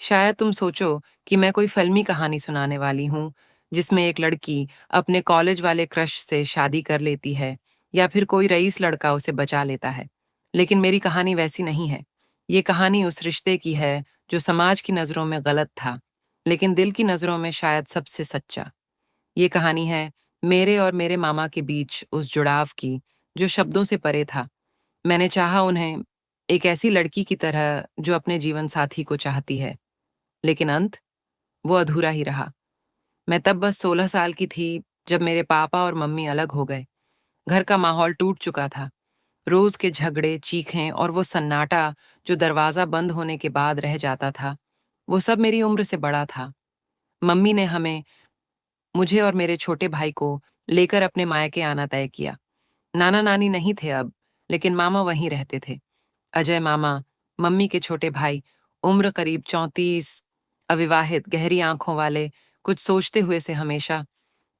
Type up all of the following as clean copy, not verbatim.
शायद तुम सोचो कि मैं कोई फिल्मी कहानी सुनाने वाली हूँ, जिसमें एक लड़की अपने कॉलेज वाले क्रश से शादी कर लेती है या फिर कोई रईस लड़का उसे बचा लेता है। लेकिन मेरी कहानी वैसी नहीं है। ये कहानी उस रिश्ते की है जो समाज की नज़रों में गलत था, लेकिन दिल की नज़रों में शायद सबसे सच्चा। ये कहानी है मेरे और मेरे मामा के बीच उस जुड़ाव की, जो शब्दों से परे था। मैंने चाहा उन्हें एक ऐसी लड़की की तरह जो अपने जीवन साथी को चाहती है, लेकिन अंत वो अधूरा ही रहा। मैं तब बस 16 साल की थी जब मेरे पापा और मम्मी अलग हो गए। घर का माहौल टूट चुका था। रोज के झगड़े, चीखें और वो सन्नाटा जो दरवाजा बंद होने के बाद रह जाता था, वो सब मेरी उम्र से बड़ा था। मम्मी ने हमें, मुझे और मेरे छोटे भाई को लेकर अपने मायके आना तय किया। नाना नानी नहीं थे अब, लेकिन मामा वहीं रहते थे। अजय मामा, मम्मी के छोटे भाई, उम्र करीब 34, अविवाहित, गहरी आंखों वाले, कुछ सोचते हुए से हमेशा।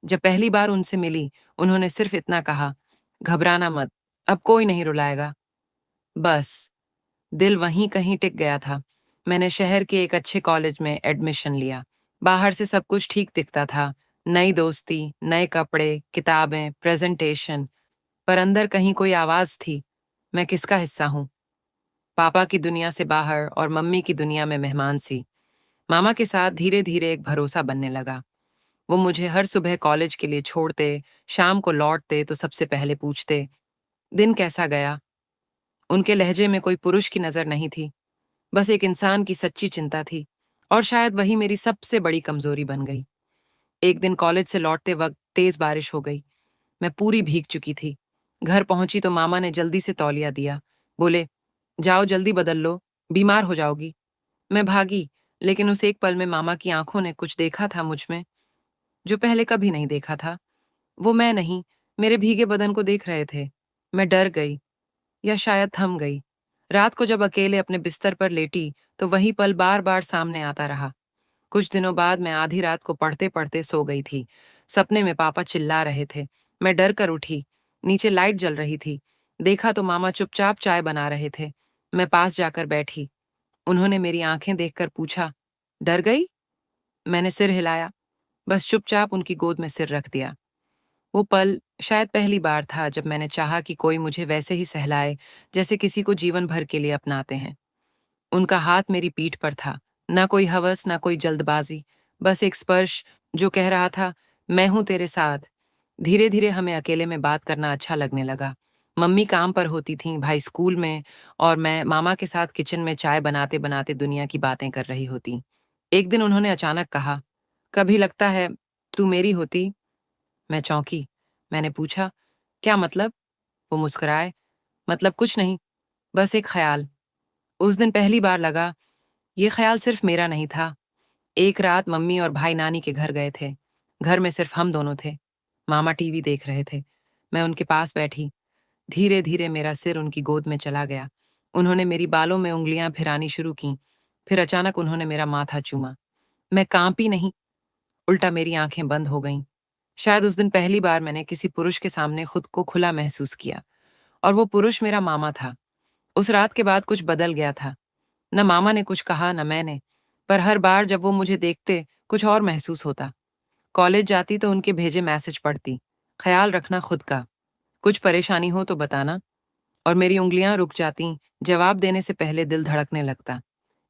जब पहली बार उनसे मिली, उन्होंने सिर्फ इतना कहा, घबराना मत, अब कोई नहीं रुलाएगा। बस, दिल वहीं कहीं टिक गया था। मैंने शहर के एक अच्छे कॉलेज में एडमिशन लिया। बाहर से सब कुछ ठीक दिखता था, नई दोस्ती, नए कपड़े, किताबें, प्रेजेंटेशन, पर अंदर कहीं कोई आवाज थी, मैं किसका हिस्सा हूँ? पापा की दुनिया से बाहर और मम्मी की दुनिया में मेहमान सी। मामा के साथ धीरे धीरे एक भरोसा बनने लगा। वो मुझे हर सुबह कॉलेज के लिए छोड़ते, शाम को लौटते तो सबसे पहले पूछते, दिन कैसा गया? उनके लहजे में कोई पुरुष की नजर नहीं थी, बस एक इंसान की सच्ची चिंता थी। और शायद वही मेरी सबसे बड़ी कमजोरी बन गई। एक दिन कॉलेज से लौटते वक्त तेज बारिश हो गई। मैं पूरी भीग चुकी थी। घर पहुंची तो मामा ने जल्दी से तौलिया दिया। बोले, जाओ जल्दी बदल लो, बीमार हो जाओगी। मैं भागी, लेकिन उस एक पल में मामा की आंखों ने कुछ देखा था मुझ में, जो पहले कभी नहीं देखा था। वो मैं नहीं, मेरे भीगे बदन को देख रहे थे। मैं डर गई, या शायद थम गई। रात को जब अकेले अपने बिस्तर पर लेटी, तो वही पल बार बार सामने आता रहा। कुछ दिनों बाद मैं आधी रात को पढ़ते पढ़ते सो गई थी। सपने में पापा चिल्ला रहे थे। मैं डर कर उठी। नीचे लाइट जल रही थी। देखा तो मामा चुपचाप चाय बना रहे थे। मैं पास जाकर बैठी। उन्होंने मेरी आंखें देखकर पूछा, डर गई? मैंने सिर हिलाया, बस चुपचाप उनकी गोद में सिर रख दिया। वो पल शायद पहली बार था जब मैंने चाहा कि कोई मुझे वैसे ही सहलाए, जैसे किसी को जीवन भर के लिए अपनाते हैं। उनका हाथ मेरी पीठ पर था, ना कोई हवस, ना कोई जल्दबाजी, बस एक स्पर्श जो कह रहा था, मैं हूं तेरे साथ। धीरे धीरे हमें अकेले में बात करना अच्छा लगने लगा। मम्मी काम पर होती थीं, भाई स्कूल में, और मैं मामा के साथ किचन में चाय बनाते बनाते दुनिया की बातें कर रही होती। एक दिन उन्होंने अचानक कहा, कभी लगता है तू मेरी होती? मैं चौंकी। मैंने पूछा, क्या मतलब? वो मुस्कुराए, मतलब कुछ नहीं, बस एक ख्याल। उस दिन पहली बार लगा, ये ख्याल सिर्फ मेरा नहीं था। एक रात मम्मी और भाई नानी के घर गए थे। घर में सिर्फ हम दोनों थे। मामा टीवी देख रहे थे। मैं उनके पास बैठी। धीरे धीरे मेरा सिर उनकी गोद में चला गया। उन्होंने मेरी बालों में उंगलियां फिरानी शुरू की। फिर अचानक उन्होंने मेरा माथा चूमा। मैं कांपी नहीं, उल्टा मेरी आंखें बंद हो गईं। शायद उस दिन पहली बार मैंने किसी पुरुष के सामने खुद को खुला महसूस किया, और वो पुरुष मेरा मामा था। उस रात के बाद कुछ बदल गया था। न मामा ने कुछ कहा, न मैंने, पर हर बार जब वो मुझे देखते, कुछ और महसूस होता। कॉलेज जाती तो उनके भेजे मैसेज पढ़ती, ख्याल रखना खुद का, कुछ परेशानी हो तो बताना, और मेरी उंगलियां रुक जाती, जवाब देने से पहले दिल धड़कने लगता।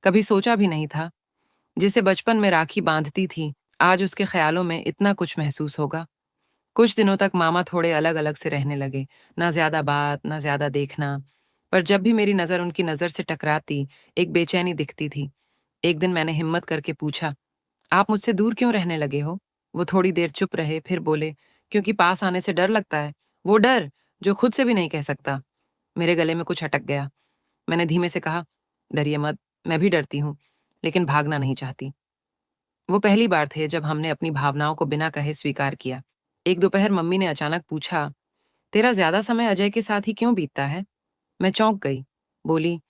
कभी सोचा भी नहीं था, जिसे बचपन में राखी बांधती थी, आज उसके ख्यालों में इतना कुछ महसूस होगा। कुछ दिनों तक मामा थोड़े अलग-अलग से रहने लगे, ना ज़्यादा बात, ना ज़्यादा देखना। पर जब भी मेरी नज़र उनकी नज़र से टकराती, एक बेचैनी दिखती थी। एक दिन मैंने हिम्मत करके पूछा, आप मुझसे दूर क्यों रहने लगे हो? वो थोड़ी देर चुप रहे, फिर बोले, क्योंकि पास आने से डर लगता है। वो डर, जो खुद से भी नहीं कह सकता। मेरे गले में कुछ अटक गया। मैंने धीमे से कहा, डरिए मत, मैं भी डरती हूँ, लेकिन भागना नहीं चाहती। वो पहली बार थे जब हमने अपनी भावनाओं को बिना कहे स्वीकार किया। एक दोपहर मम्मी ने अचानक पूछा, तेरा ज्यादा समय अजय के साथ ही क्यों बीतता है? मैं चौंक गई। बोली,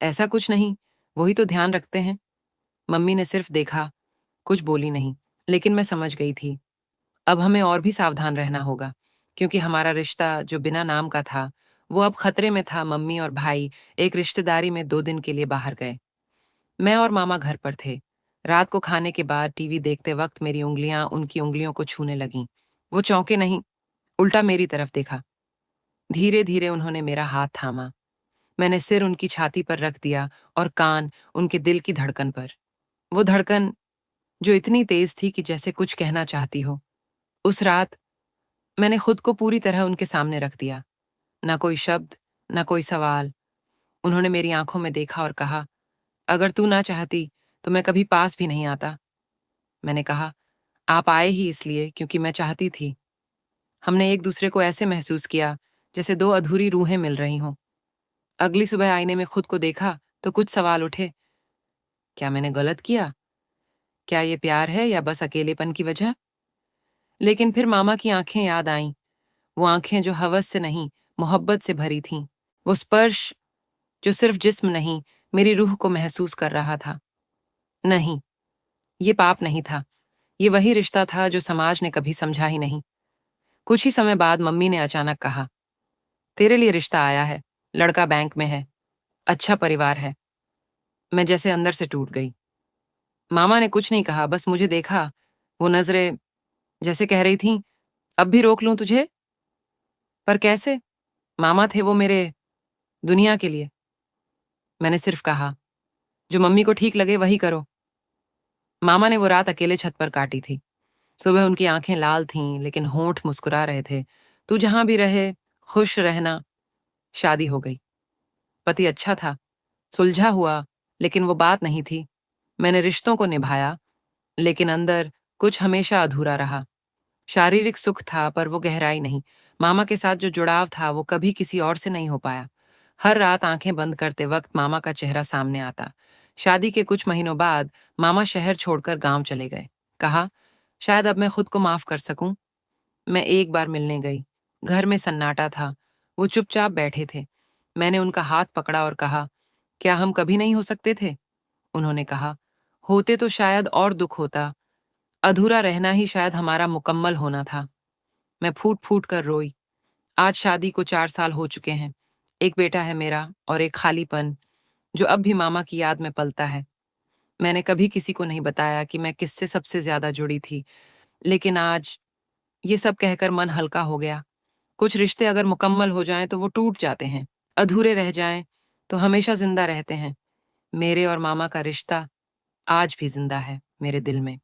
ऐसा कुछ नहीं, वही तो ध्यान रखते हैं। मम्मी ने सिर्फ देखा, कुछ बोली नहीं, लेकिन मैं समझ गई थी। अब हमें और भी सावधान रहना होगा, क्योंकि हमारा रिश्ता जो बिना नाम का था, वो अब खतरे में था। मम्मी और भाई एक रिश्तेदारी में 2 दिन के लिए बाहर गए। मैं और मामा घर पर थे। रात को खाने के बाद टीवी देखते वक्त मेरी उंगलियां उनकी उंगलियों को छूने लगीं। वो चौंके नहीं, उल्टा मेरी तरफ देखा। धीरे धीरे उन्होंने मेरा हाथ थामा। मैंने सिर उनकी छाती पर रख दिया और कान उनके दिल की धड़कन पर। वो धड़कन जो इतनी तेज थी कि जैसे कुछ कहना चाहती हो। उस रात मैंने खुद को पूरी तरह उनके सामने रख दिया। ना कोई शब्द, ना कोई सवाल। उन्होंने मेरी आंखों में देखा और कहा, अगर तू ना चाहती तो मैं कभी पास भी नहीं आता। मैंने कहा, आप आए ही इसलिए क्योंकि मैं चाहती थी। हमने एक दूसरे को ऐसे महसूस किया जैसे दो अधूरी रूहें मिल रही हों। अगली सुबह आईने में खुद को देखा तो कुछ सवाल उठे। क्या मैंने गलत किया? क्या ये प्यार है या बस अकेलेपन की वजह? लेकिन फिर मामा की आंखें याद आईं। वो आंखें जो हवस से नहीं, मोहब्बत से भरी थीं। वो स्पर्श जो सिर्फ जिस्म नहीं, मेरी रूह को महसूस कर रहा था। नहीं, ये पाप नहीं था। ये वही रिश्ता था जो समाज ने कभी समझा ही नहीं। कुछ ही समय बाद मम्मी ने अचानक कहा, तेरे लिए रिश्ता आया है। लड़का बैंक में है। अच्छा परिवार है। मैं जैसे अंदर से टूट गई। मामा ने कुछ नहीं कहा, बस मुझे देखा। वो नजरें जैसे कह रही थीं, अब भी रोक लूं तुझे? पर कैसे? मामा थे वो मेरे दुनिया के लिए। मैंने सिर्फ कहा, जो मम्मी को ठीक लगे वही करो। मामा ने वो रात अकेले छत पर काटी थी। सुबह उनकी आंखें लाल थीं, लेकिन होंठ मुस्कुरा रहे थे। तू जहां भी रहे, खुश रहना। शादी हो गई। पति अच्छा था, सुलझा हुआ, लेकिन वो बात नहीं थी। मैंने रिश्तों को निभाया, लेकिन अंदर कुछ हमेशा अधूरा रहा। शारीरिक सुख था, पर वो गहराई नहीं। मामा के साथ जो जुड़ाव था, वो कभी किसी और से नहीं हो पाया। हर रात आंखें बंद करते वक्त मामा का चेहरा सामने आता। शादी के कुछ महीनों बाद मामा शहर छोड़कर गांव चले गए। कहा, शायद अब मैं खुद को माफ कर सकूं। मैं एक बार मिलने गई। घर में सन्नाटा था। वो चुपचाप बैठे थे। मैंने उनका हाथ पकड़ा और कहा, क्या हम कभी नहीं हो सकते थे? उन्होंने कहा, होते तो शायद और दुख होता। अधूरा रहना ही शायद हमारा मुकम्मल होना था। मैं फूट फूट कर रोई। आज शादी को 4 साल हो चुके हैं। एक बेटा है मेरा और एक खालीपन जो अब भी मामा की याद में पलता है। मैंने कभी किसी को नहीं बताया कि मैं किससे सबसे ज्यादा जुड़ी थी, लेकिन आज ये सब कहकर मन हल्का हो गया। कुछ रिश्ते अगर मुकम्मल हो जाएं तो वो टूट जाते हैं, अधूरे रह जाएं तो हमेशा जिंदा रहते हैं। मेरे और मामा का रिश्ता आज भी जिंदा है मेरे दिल में।